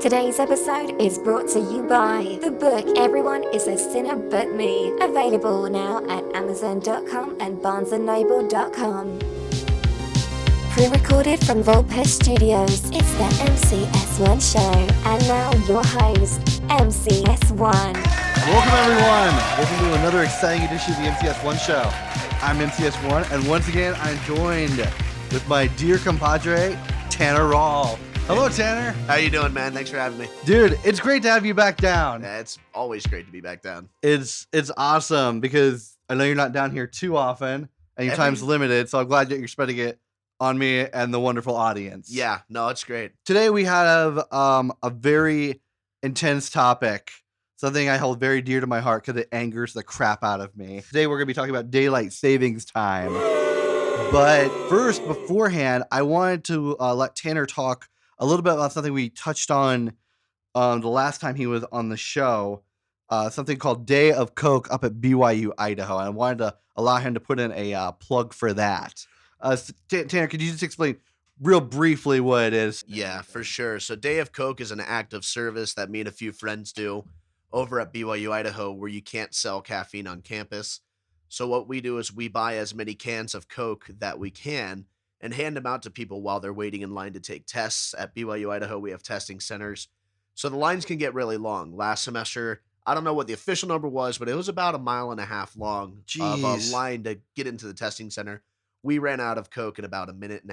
Today's episode is brought to you by the book Everyone is a Sinner But Me, available now at Amazon.com and BarnesandNoble.com. Pre-recorded from Volpes Studios, it's the MCS1 show. And now your host, MCS1. Welcome everyone. Welcome to another exciting edition of the MCS1 show. I'm MCS1, and once again, I'm joined with my dear compadre, Tanner Rawl. Hello, Tanner. How you doing, man? Thanks for having me. Dude, it's great to have you back down. Yeah, it's always great to be back down. It's awesome because I know you're not down here too often, and your time's limited, so I'm glad that you're spending it on me and the wonderful audience. Yeah, no, it's great. Today we have a very intense topic, something I hold very dear to my heart because it angers the crap out of me. Today we're going to be talking about daylight savings time. But first, beforehand, I wanted to let Tanner talk a little bit about something we touched on the last time he was on the show, something called Day of Coke up at BYU, Idaho. And I wanted to allow him to put in a plug for that. Tanner, could you just explain real briefly what it is? Yeah, for sure. So Day of Coke is an act of service that me and a few friends do over at BYU, Idaho, where you can't sell caffeine on campus. So what we do is we buy as many cans of Coke that we can and hand them out to people while they're waiting in line to take tests. At BYU, Idaho, we have testing centers. So the lines can get really long. Last semester, I don't know what the official number was, but it was about 1.5 miles long of a line to get into the testing center. We ran out of Coke in about 1.5 minutes.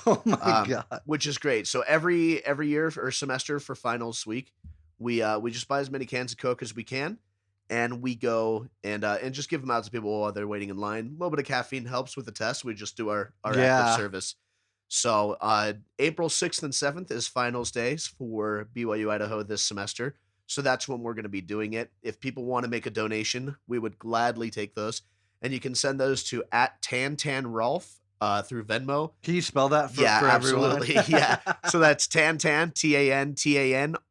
Oh my God. Which is great. So every year or semester for finals week, we just buy as many cans of Coke as we can, and we go and just give them out to people while they're waiting in line. A little bit of caffeine helps with the test. We just do our active service. So April 6th and 7th is finals days for BYU Idaho this semester. So that's when we're going to be doing it. If people want to make a donation, we would gladly take those. And you can send those to @TanTanRalph through Venmo. Can you spell that for absolutely. everyone? Yeah. So that's Tantan, TanTanRalf.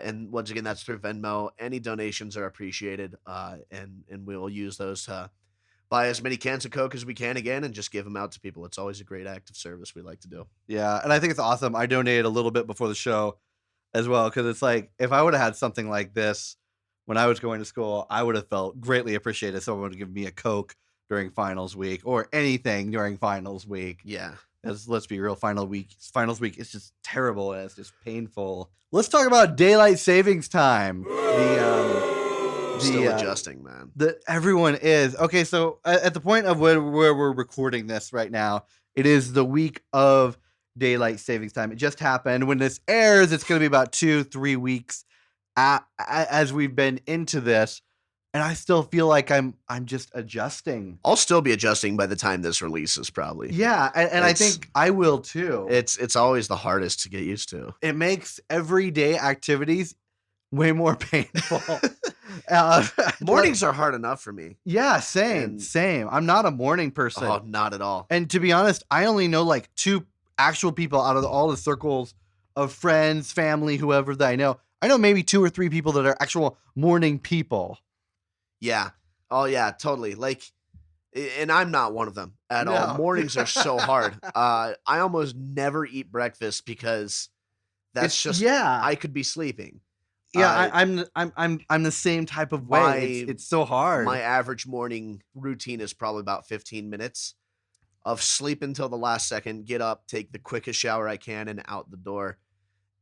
And once again, that's through Venmo. Any donations are appreciated. And we'll use those to buy as many cans of Coke as we can again and just give them out to people. It's always a great act of service we like to do. Yeah. And I think it's awesome. I donated a little bit before the show as well, because it's like, if I would have had something like this when I was going to school, I would have felt greatly appreciated if someone would give me a Coke during finals week or anything during finals week. Yeah. Let's be real, finals week is just terrible and it's just painful. Let's talk about daylight savings time. Still adjusting, man. Everyone is. Okay, so at the point of where we're recording this right now, it is the week of daylight savings time. It just happened. When this airs, it's going to be about 2-3 weeks as we've been into this, and I still feel like I'm just adjusting. I'll still be adjusting by the time this releases, probably. Yeah, and I think I will too. It's always the hardest to get used to. It makes everyday activities way more painful. Mornings are hard enough for me. Yeah, same. I'm not a morning person. Oh, not at all. And to be honest, I only know like 2 actual people out of all the circles of friends, family, whoever that I know. I know maybe 2 or 3 people that are actual morning people. Yeah. Oh, yeah, totally. Like, and I'm not one of them at all. Mornings are so hard. I almost never eat breakfast because I could be sleeping. Yeah, I'm the same type of way. It's so hard. My average morning routine is probably about 15 minutes of sleep until the last second, get up, take the quickest shower I can, and out the door.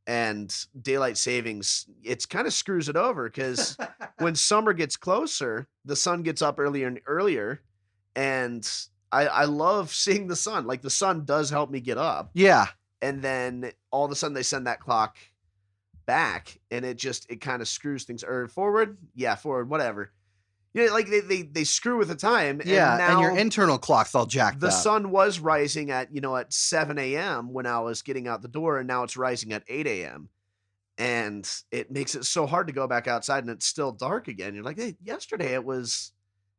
And daylight savings, it's kind of screws it over because when summer gets closer, the sun gets up earlier and earlier. And I love seeing the sun. Like, the sun does help me get up. Yeah. And then all of a sudden they send that clock back and it kind of screws things forward, whatever. Yeah, like they screw with the time. Yeah, and now and your internal clock's all jacked up. The sun was rising at 7 a.m. when I was getting out the door, and now it's rising at 8 a.m. And it makes it so hard to go back outside, and it's still dark again. You're like, hey, yesterday it was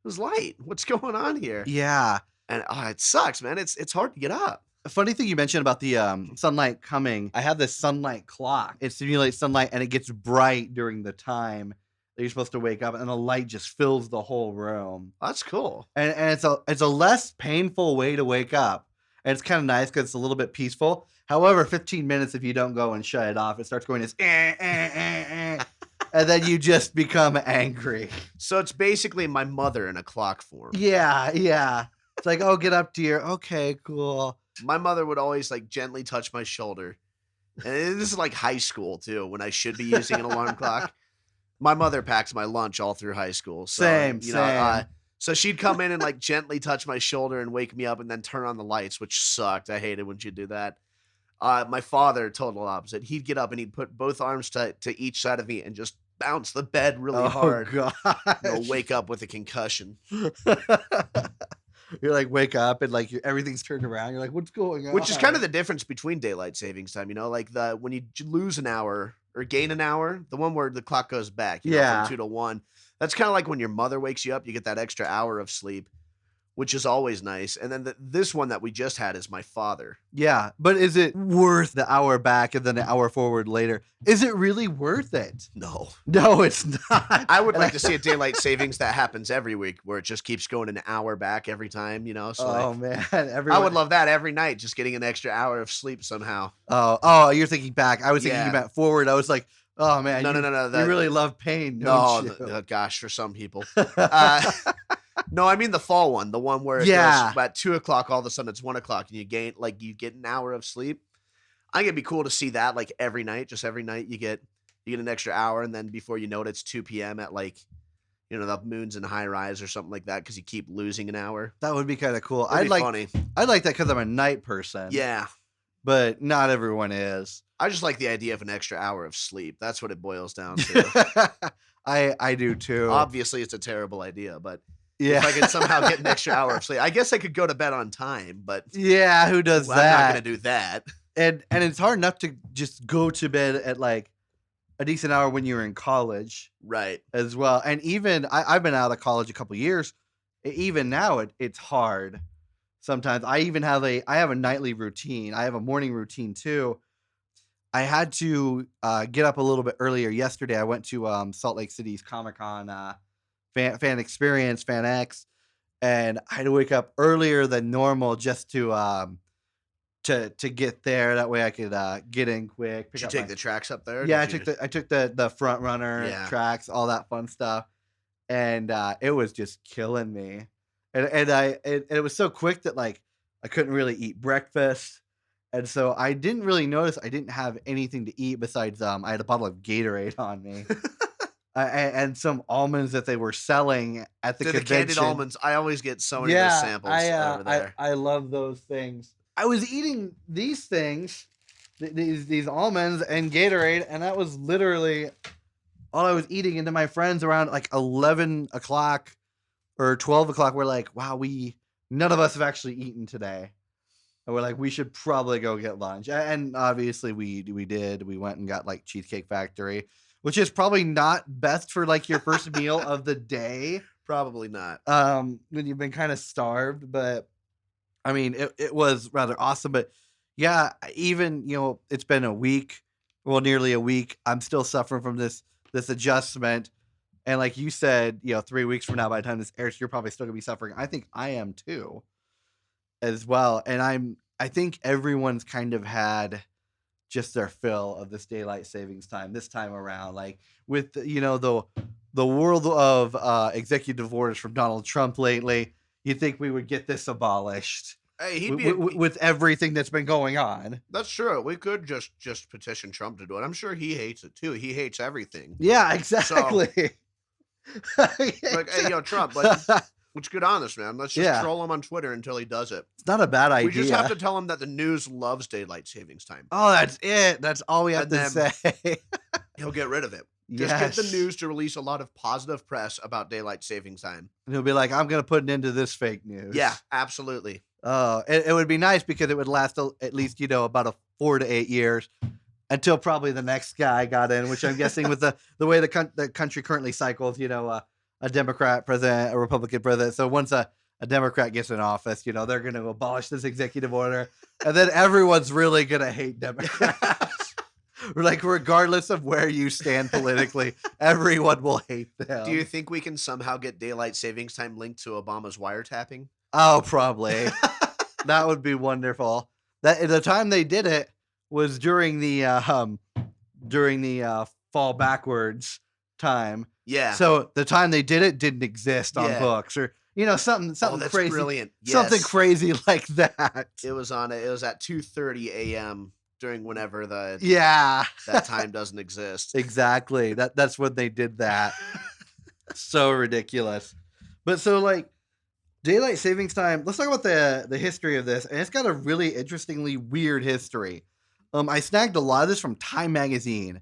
light. What's going on here? Yeah, and it sucks, man. It's hard to get up. A funny thing you mentioned about the sunlight coming. I have this sunlight clock. It simulates sunlight, and it gets bright during the time that you're supposed to wake up, and the light just fills the whole room. That's cool. And it's a less painful way to wake up. And it's kind of nice because it's a little bit peaceful. However, 15 minutes, if you don't go and shut it off, it starts going this, and then you just become angry. So it's basically my mother in a clock form. Yeah. It's like, oh, get up, dear. Okay, cool. My mother would always like gently touch my shoulder. And this is like high school too, when I should be using an alarm clock. My mother packed my lunch all through high school. So, Same. So she'd come in and like gently touch my shoulder and wake me up and then turn on the lights, which sucked. I hated when she'd do that. My father, total opposite. He'd get up and he'd put both arms to each side of me and just bounce the bed really hard. Oh, God. Wake up with a concussion. You're like, wake up and like everything's turned around. You're like, what's going on? Which is kind of the difference between daylight savings time, like when you lose an hour or gain an hour, the one where the clock goes back, from 2 to 1. That's kind of like when your mother wakes you up, you get that extra hour of sleep, which is always nice. And then this one that we just had is my father. Yeah, but is it worth the hour back and then an hour forward later? Is it really worth it? No, it's not. I would like to see a daylight savings that happens every week where it just keeps going an hour back every time, So man, I would love that every night, just getting an extra hour of sleep somehow. Oh, you're thinking back. I was thinking about forward. I was like, oh man, no. You really love pain, don't you? No, gosh, for some people. No, I mean the fall one, the one where it goes at 2 o'clock, all of a sudden it's 1 o'clock, and you get an hour of sleep. I think it'd be cool to see that like every night. Just every night you get an extra hour, and then before you know it, it's 2 p.m. at like, the moon's in high rise or something like that because you keep losing an hour. That would be kind of cool. It'd be funny. I'd like that because I'm a night person. Yeah, but not everyone is. I just like the idea of an extra hour of sleep. That's what it boils down to. I do too. Obviously, it's a terrible idea, but. Yeah. If I could somehow get an extra hour of sleep, I guess I could go to bed on time, but yeah, who does that? I'm not going to do that. And it's hard enough to just go to bed at like a decent hour when you're in college, right? As well. And even I've been out of college a couple years. Even now, it's hard. Sometimes I have a nightly routine. I have a morning routine too. I had to get up a little bit earlier yesterday. I went to Salt Lake City's Comic-Con. Fan experience, Fan X, and I had to wake up earlier than normal just to get there. That way I could get in quick. Did you take the tracks up there? Yeah, I took the front runner tracks, all that fun stuff, and it was just killing me. And it was so quick that like I couldn't really eat breakfast, and so I didn't really notice I didn't have anything to eat besides I had a bottle of Gatorade on me. And some almonds that they were selling at the convention. The candied almonds. I always get so many of those samples over there. I love those things. I was eating these things, these almonds and Gatorade, and that was literally all I was eating. And then my friends around like 11 o'clock or 12 o'clock were like, wow, none of us have actually eaten today. And we're like, we should probably go get lunch. And obviously we did. We went and got like Cheesecake Factory, which is probably not best for like your first meal of the day. Probably not. When you've been kind of starved, but I mean, it was rather awesome. But yeah, even, it's been a week, nearly a week. I'm still suffering from this adjustment. And like you said, 3 weeks from now, by the time this airs, you're probably still gonna be suffering. I think I am too, as well. And I think everyone's kind of had just their fill of this daylight savings time this time around, like with the world of executive orders from Donald Trump lately. You'd think we would get this abolished. Hey, with everything that's been going on. That's true. We could just petition Trump to do it. I'm sure he hates it too. He hates everything. Yeah, exactly. So, like, hey, Trump, let's get on this, man. Let's just troll him on Twitter until he does it. It's not a bad idea. We just have to tell him that the news loves daylight savings time. Oh, that's it. That's all we have to say. He'll get rid of it. Just get the news to release a lot of positive press about daylight savings time. And he'll be like, I'm going to put an end to this fake news. Yeah, absolutely. It would be nice because it would last at least, about a 4 to 8 years until probably the next guy got in, which I'm guessing with the way the country currently cycles, a Democrat president, a Republican president. So once a Democrat gets in office, they're going to abolish this executive order, and then everyone's really going to hate Democrats. Like, regardless of where you stand politically, everyone will hate them. Do you think we can somehow get daylight savings time linked to Obama's wiretapping? Oh, probably. That would be wonderful. That the time they did it was during the fall backwards time. Yeah. So the time they did it didn't exist on Yeah. books, or something That's crazy, brilliant. something Yes. crazy like that. It was at 2:30 a.m. during whenever that time doesn't exist. Exactly. That's when they did that. So ridiculous. But so like daylight savings time, let's talk about the history of this, and it's got a really interestingly weird history. I snagged a lot of this from Time magazine,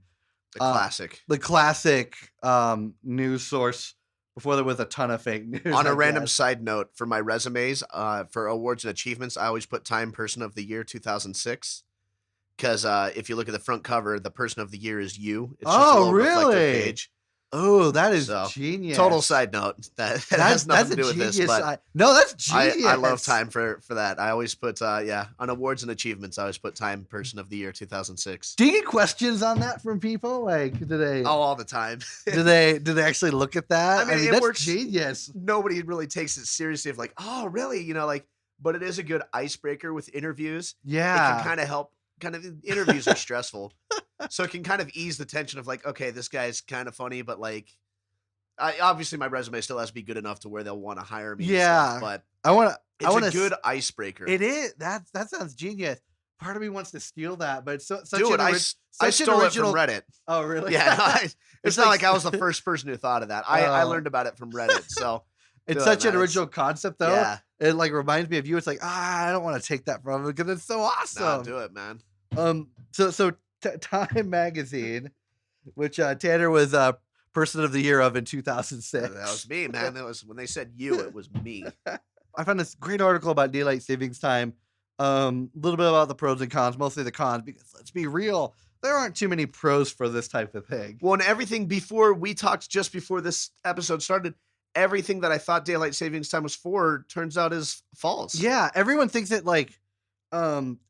the classic news source before there was a ton of fake news. On a random side note, for my resumes, for awards and achievements, I always put Time Person of the Year 2006. Because if you look at the front cover, the Person of the Year is you. It's just a little reflective page. Oh, that is genius. Total side note. That has nothing to do with this. But no, that's genius. I love Time for that. I always put, on awards and achievements, I always put Time Person of the Year 2006. Do you get questions on that from people? Like, do they? Oh, all the time. do they actually look at that? I mean that's works, genius. Nobody really takes it seriously of like, oh, really? But it is a good icebreaker with interviews. Yeah. It can kind of help. Interviews are stressful. So it can kind of ease the tension of like, okay, this guy's kind of funny, but like, obviously my resume still has to be good enough to where they'll want to hire me. Yeah, but it's a good icebreaker. It is. That sounds genius. Part of me wants to steal that, but it's such Do it. I stole it from Reddit. Oh, really? Yeah. It's not like I was the first person who thought of that. I learned about it from Reddit. So it's such an original concept, though. Yeah. It like reminds me of you. It's like, I don't want to take that from him because it's so awesome. Nah, do it, man. So Time magazine, which Tanner was Person of the Year of in 2006. That was me, man. That was when they said you, it was me. I found this great article about daylight savings time. A little bit about the pros and cons, mostly the cons, because let's be real, there aren't too many pros for this type of thing. Well, and everything before we talked, just before this episode started, everything that I thought daylight savings time was for turns out is false. Yeah, everyone thinks it like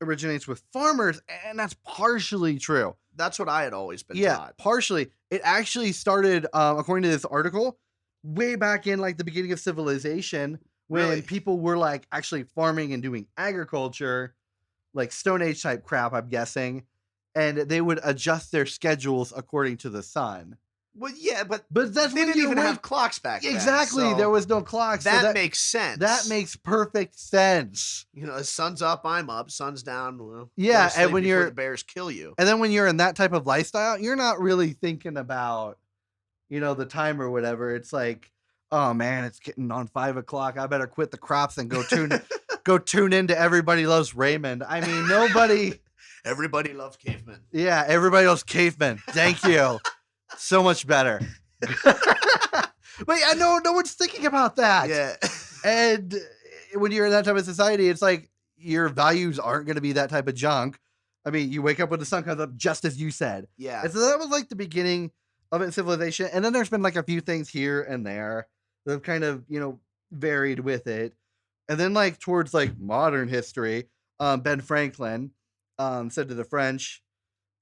originates with farmers, and that's partially true. That's what I had always been taught. Partially. It actually started, according to this article, way back in like the beginning of civilization, when people were like actually farming and doing agriculture, like Stone Age type crap, I'm guessing, and they would adjust their schedules according to the sun. Well, yeah, but that's they didn't even have clocks back then. Exactly, so there was no clocks. That makes sense. That makes perfect sense. The sun's up, I'm up. Sun's down. Well, yeah, and when the bears kill you, and then when you're in that type of lifestyle, you're not really thinking about, the time or whatever. It's like, oh man, it's getting on 5 o'clock. I better quit the crops and go tune into Everybody Loves Raymond. I mean, nobody. Everybody loves cavemen. Yeah, everybody loves cavemen. Thank you. So much better. But yeah, no one's thinking about that. Yeah. And when you're in that type of society, it's like your values aren't going to be that type of junk. I mean, you wake up when the sun comes up, just as you said. Yeah. And so that was like the beginning of it in civilization. And then there's been like a few things here and there that have kind of, varied with it. And then like towards like modern history, Ben Franklin said to the French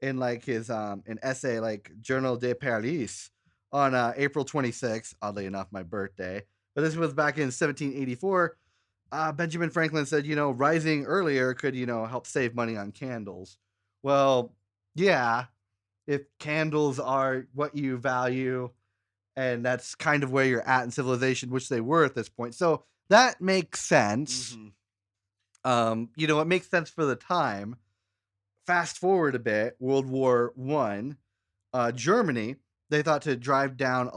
in like his an essay like Journal de Paris on April 26th, oddly enough, my birthday. But this was back in 1784. Benjamin Franklin said, rising earlier could, help save money on candles. Well, yeah, if candles are what you value, and that's kind of where you're at in civilization, which they were at this point. So that makes sense. Mm-hmm. It makes sense for the time. Fast forward a bit, World War I, Germany, they thought to drive down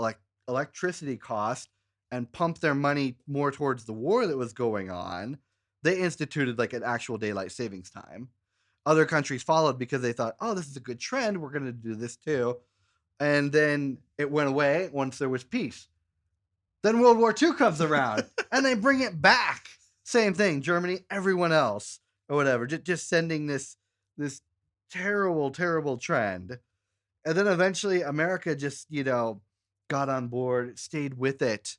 electricity costs and pump their money more towards the war that was going on. They instituted like an actual daylight savings time. Other countries followed because they thought, oh, this is a good trend. We're going to do this too. And then it went away once there was peace. Then World War II comes around and they bring it back. Same thing, Germany, everyone else or whatever, just sending this terrible, terrible trend. And then eventually America just, got on board, stayed with it.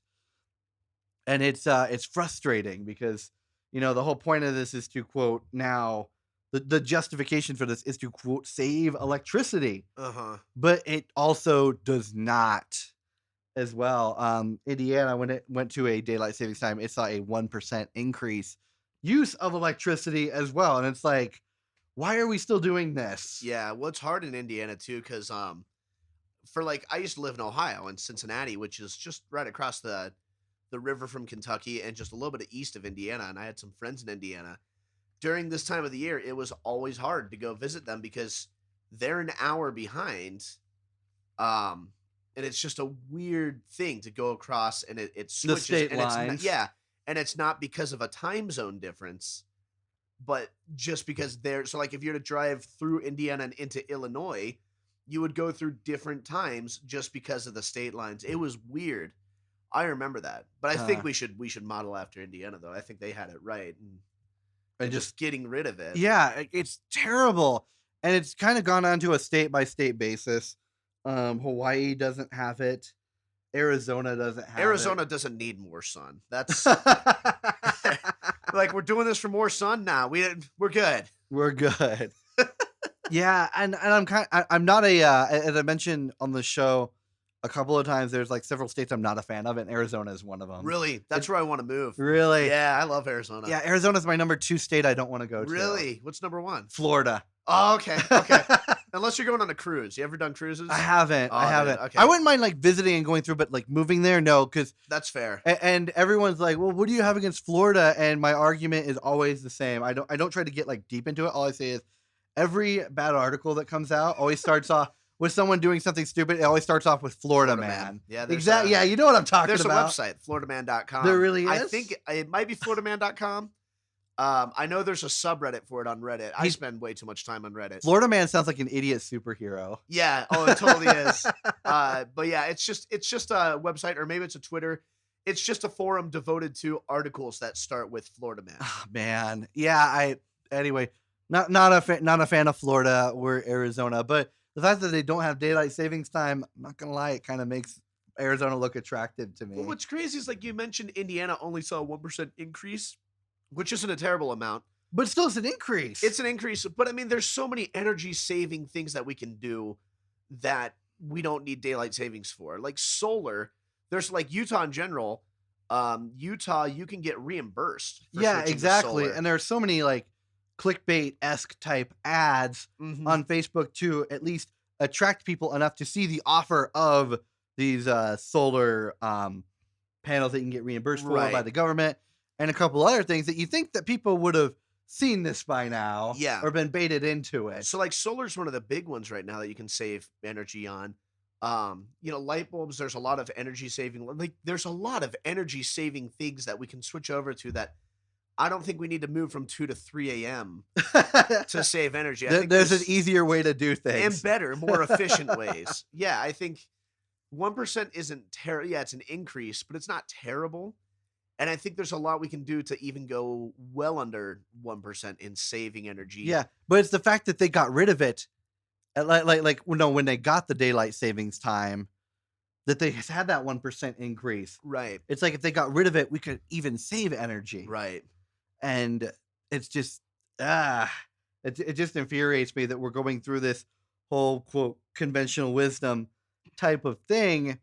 And it's frustrating because, the whole point of this is to quote now, the justification for this is to quote, save electricity. But it also does not as well. Indiana, when it went to a daylight savings time, it saw a 1% increase use of electricity as well. And it's like, why are we still doing this? Yeah, well, it's hard in Indiana too, because for like I used to live in Ohio in Cincinnati, which is just right across the river from Kentucky and just a little bit east of Indiana, and I had some friends in Indiana. During this time of the year, it was always hard to go visit them because they're an hour behind. And it's just a weird thing to go across, and it The switches, state and it's lines. yeah, and it's not because of a time zone difference, but just because they're so like if you're to drive through Indiana and into Illinois, you would go through different times just because of the state lines. It was weird. I remember that, but I think Uh, we should model after Indiana though. I think they had it right, and and just getting rid of it. yeah, it's terrible. And it's kind of gone on to a state by state basis. Hawaii doesn't have it. Arizona doesn't have Arizona doesn't need more sun. That's it. like we're doing this for more sun now. We're good. We're good. Yeah, and I'm not as I mentioned on the show a couple of times, there's like several states I'm not a fan of, and Arizona is one of them. Really, that's where I want to move. Really? Yeah, I love Arizona. Yeah, Arizona's my number 2 state I don't want to go to. Really? What's number one? Florida. Oh, okay. Okay. Unless you're going on a cruise. You ever done cruises? I haven't. Oh, I dude, haven't. okay. I wouldn't mind like visiting and going through, but like moving there, no, because That's fair. and everyone's like, well, what do you have against Florida? And my argument is always the same. I don't try to get like deep into it. All I say is every bad article that comes out always starts off with someone doing something stupid. It always starts off with Florida man. Yeah, there's Exactly. Yeah, you know what I'm talking There's about. a website, floridaman.com. There really I is? think it might be floridaman.com. I know there's a subreddit for it on Reddit. I spend way too much time on Reddit. Florida man sounds like an idiot superhero. Yeah. Oh, it totally is. But yeah, it's just a website, or maybe it's a Twitter. It's just a forum devoted to articles that start with Florida man. Oh, man. Yeah. Anyway, not a fan of Florida or Arizona, but the fact that they don't have daylight savings time, I'm not gonna lie, it kind of makes Arizona look attractive to me. Well, what's crazy is like you mentioned, Indiana only saw a 1% increase, which isn't a terrible amount. But still, it's an increase. It's an increase, but I mean, there's so many energy saving things that we can do that we don't need daylight savings for. Like solar, there's like Utah in general. Utah, you can get reimbursed. For Yeah, switching to exactly. solar. And there are so many like clickbait-esque type ads Mhm. on Facebook to at least attract people enough to see the offer of these solar panels that you can get reimbursed for by Right. the government, and a couple other things that you think that people would have seen this by now, Yeah. or been baited into it. So like solar's one of the big ones right now that you can save energy on. Light bulbs, there's a lot of energy saving. Like there's a lot of energy saving things that we can switch over to that I don't think we need to move from 2 to 3 a.m. to save energy. I think There's an easier way to do and things. better, more efficient ways. Yeah, I think 1% isn't terrible. Yeah, it's an increase, but it's not terrible. And I think there's a lot we can do to even go well under 1% in saving energy. Yeah, but it's the fact that they got rid of it, when they got the daylight savings time, that they had that 1% increase. Right. It's like if they got rid of it, we could even save energy. Right. And it's just it just infuriates me that we're going through this whole quote conventional wisdom type of thing,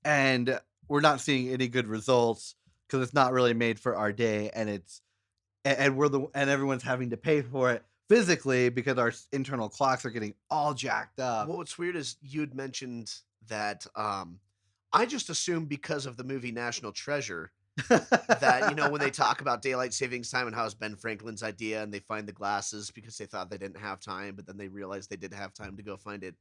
and we're not seeing any good results because it's not really made for our day, and everyone's having to pay for it physically because our internal clocks are getting all jacked up. Well, what's weird is you'd mentioned that I just assumed because of the movie National Treasure that, when they talk about daylight savings time and how it's Ben Franklin's idea and they find the glasses because they thought they didn't have time, but then they realized they did have time to go find it.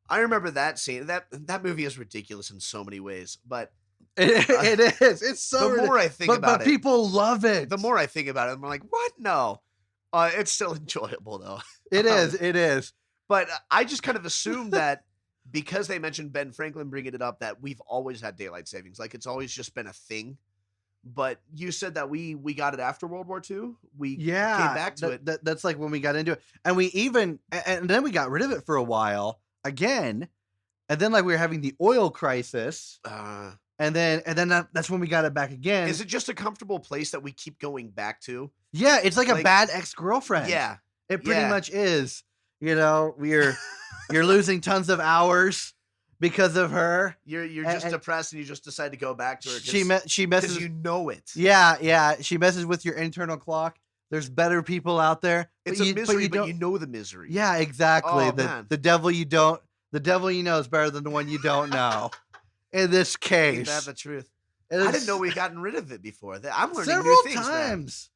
I remember that scene. That movie is ridiculous in so many ways, but It is. It's so. the more I think about but it, people love it. the more I think about it, I'm like, what? No. It's still enjoyable though. It is. It is. But I just kind of assumed that because they mentioned Ben Franklin bringing it up, that we've always had daylight savings. Like it's always just been a thing. But you said that we got it after World War II. We came back to it. That's like when we got into it, and we even and then we got rid of it for a while again, and then like we were having the oil crisis, and then that's when we got it back again. Is it just a comfortable place that we keep going back to? Yeah, it's like a Like- bad ex-girlfriend. Yeah. It pretty Yeah. much is. You're losing tons of hours because of her. You're just depressed and you just decide to go back to her. She because messes. you know it. Yeah. She messes with your internal clock. There's better people out there. It's a misery, but you know the misery. Yeah, exactly. Oh, The devil you know is better than the one you don't know. In this case, Ain't that the truth? I didn't know we'd gotten rid of it before. I'm learning several new things, times.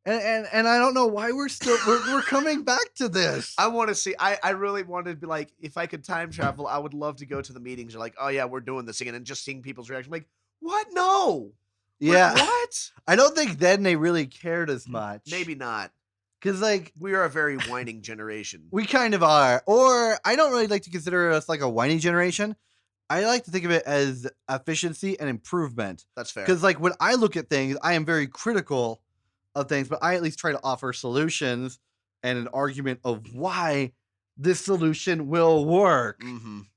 And I don't know why we're coming back to this. I want to see. I really wanted to be like, if I could time travel, I would love to go to the meetings. You're like, oh yeah, we're doing this again, and just seeing people's reaction. Like, what? No. Yeah. What? I don't think then they really cared as much. Maybe not. Because like we are a very whining generation. We kind of are. Or I don't really like to consider us like a whiny generation. I like to think of it as efficiency and improvement. That's fair. Because like when I look at things, I am very critical of things, but I at least try to offer solutions and an argument of why this solution will work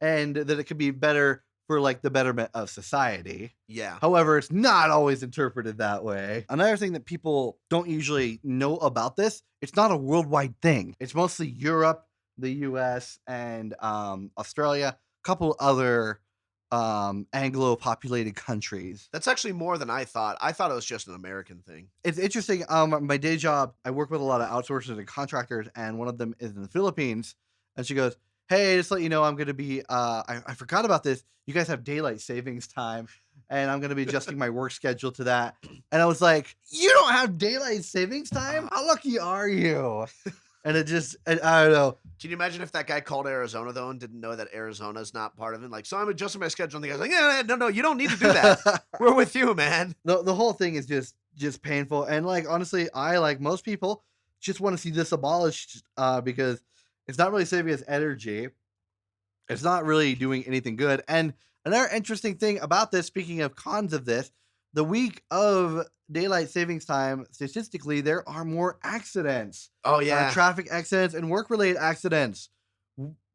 and that it could be better for like the betterment of society. Yeah. However, it's not always interpreted that way. Another thing that people don't usually know about this, it's not a worldwide thing. It's mostly Europe, the US, and Australia, a couple other Anglo-populated countries. That's actually more than I thought. I thought it was just an American thing. It's interesting. My day job, I work with a lot of outsourcers and contractors, and one of them is in the Philippines. And she goes, hey, just to let you know, I'm going to be, I forgot about this. You guys have daylight savings time, and I'm going to be adjusting my work schedule to that. And I was like, you don't have daylight savings time? How lucky are you? And I don't know. Can you imagine if that guy called Arizona, though, and didn't know that Arizona's not part of it? Like, so I'm adjusting my schedule, and the guy's like, yeah, no, you don't need to do that. We're with you, man. The whole thing is just painful. And, like, honestly, I, like most people, just want to see this abolished because it's not really saving us energy. It's not really doing anything good. And another interesting thing about this, speaking of cons of this, the week of daylight savings time, statistically, there are more accidents. Oh, yeah. Traffic accidents and work-related accidents.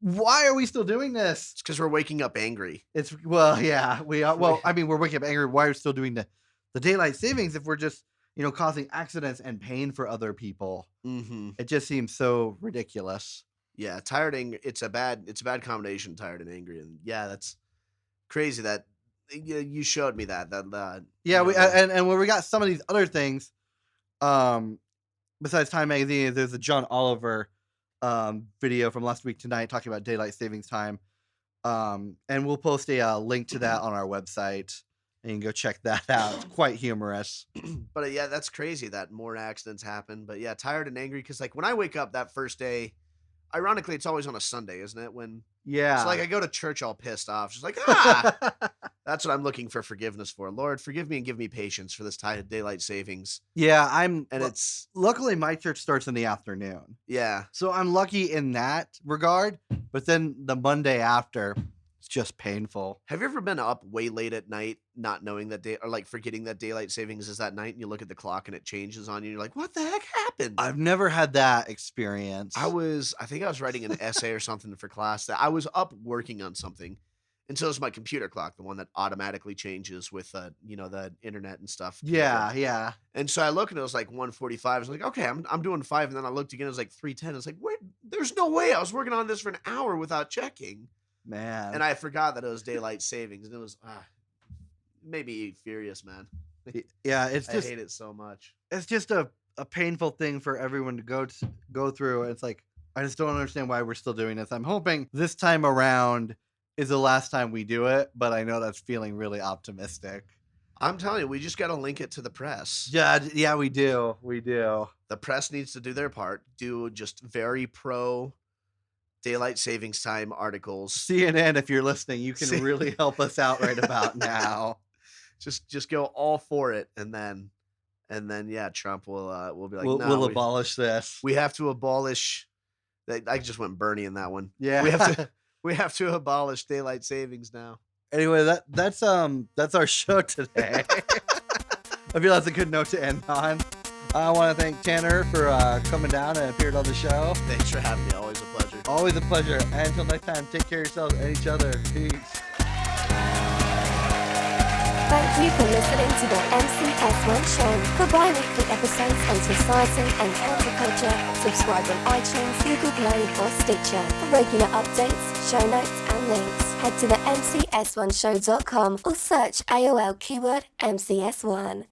Why are we still doing this? It's because we're waking up angry. Well, yeah, we are. Well, I mean, we're waking up angry. Why are we still doing the daylight savings if we're just, causing accidents and pain for other people? Mm-hmm. It just seems so ridiculous. Yeah, tired and it's a bad combination, tired and angry, and yeah, that's crazy that you showed me that. Yeah, and when we got some of these other things, besides Time Magazine, there's a John Oliver video from last week tonight talking about daylight savings time, and we'll post a link to that on our website, and you can go check that out. It's quite humorous. But yeah, that's crazy that more accidents happen. But yeah, tired and angry because like when I wake up that first day. Ironically, it's always on a Sunday, isn't it? Yeah. So like I go to church all pissed off. Just like, that's what I'm looking for forgiveness for. Lord, forgive me and give me patience for this daylight savings. Yeah, it's luckily my church starts in the afternoon. Yeah. So I'm lucky in that regard, but then the Monday after, it's just painful. Have you ever been up way late at night, not knowing that or like forgetting that daylight savings is that night, and you look at the clock and it changes on you, and you're like, what the heck happened? I've never had that experience. I think I was writing an essay or something for class that I was up working on something, and so is my computer clock, the one that automatically changes with the internet and stuff. Yeah. And so I look and it was like 1:45. I was like, okay, I'm doing 5, and then I looked again, it was like 3:10. It's like, wait, there's no way I was working on this for an hour without checking. Man. And I forgot that it was daylight savings, and it was made me furious, man. Yeah, I hate it so much. It's just a painful thing for everyone to go through. It's like I just don't understand why we're still doing this. I'm hoping this time around is the last time we do it, but I know that's feeling really optimistic. I'm telling you, we just got to link it to the press. Yeah, we do. The press needs to do their part. Do just very pro daylight savings time articles. CNN, if you're listening, you can really help us out right about now. Just go all for it, and then yeah, Trump will be like, we'll abolish this. We have to abolish. I just went Bernie in that one. Yeah, we have to abolish daylight savings now. Anyway, that's our show today. I feel that's a good note to end on. I want to thank Tanner for coming down and appeared on the show. Thanks for having me. Always a pleasure. Always a pleasure. And until next time, take care of yourselves and each other. Peace. Thank you for listening to the MCS1 Show. For bi-weekly episodes on society and counterculture, subscribe on iTunes, Google Play or Stitcher. For regular updates, show notes and links, head to the MCS1show.com or search AOL keyword MCS1.